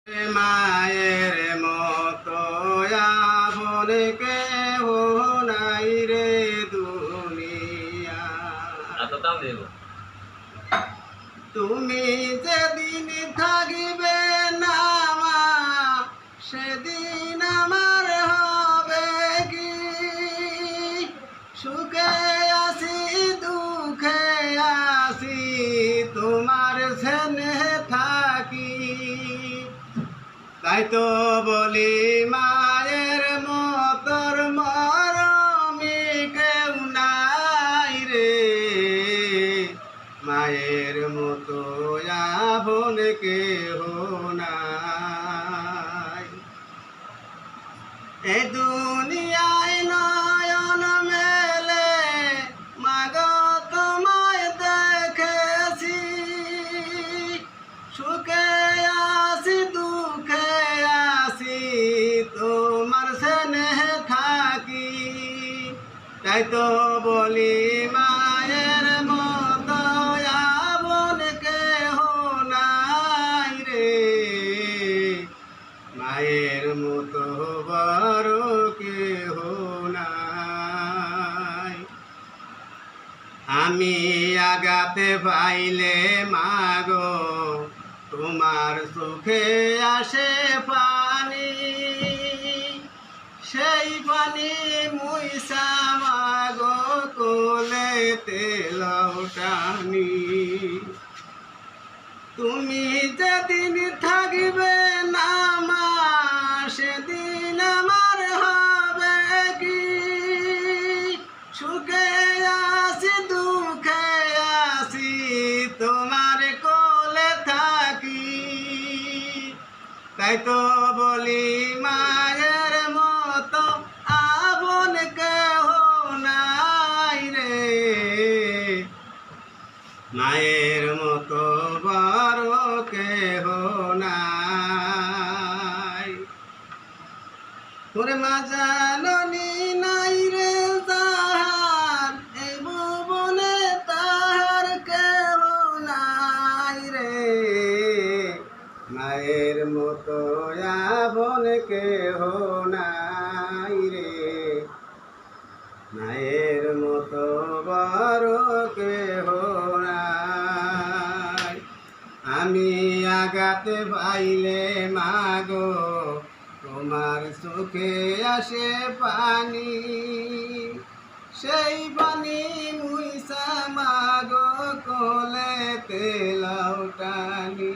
মায়ের মতো আপন কেহ নাই রে দুনিয়া। তুমি যেদিন থাকিবে না মা, সেদিন আমার হবে কি? সুখে আসি দুঃখে আসি, তোমার স্নেহে থাকি। তাই তো বলি মায়ের মতর মরমি কেউ নাই রে, মায়ের মতো আপন কেহ নাই। এ দুনিয়ায় নয়ন মেলে মাগো তোমায় দেখেছি, সুখে আসি দুঃখে আসি, তোমার স্নেহে থাকি। তাই তো বলি মায়ের মতো আপন কেহ নাই রে, মায়ের মতো বড় কেহ নাই। আমি আগাতে পাইলে মাগো তোমার চোখে আসে পানি, সেই পানি মুইসা মাগো কোলেতে লউটানি। তুমি যেদিন থাকবে না মা, সেদিন আমার হবে কি? সুখে আসি দুঃখে আসি, তোমার কোলে থাকি। তাই তো বলি মায়ের মতো আপন কেহ নাই রে, মায়ের মতো বড় কেহ নাই। ওরে মা জাননী নাই রে যাহার, এই ভুবনে তাহার কেহ নাই রে, মায়ের মতো আপন কেহ নাই রে, মায়ের মতো বড় কেহ নাই। আমি আগাতে পাইলে মাগো তোমার চোখে আসে পানি, সেই পানি মুইসা মাগো কোলেতে লউটানি।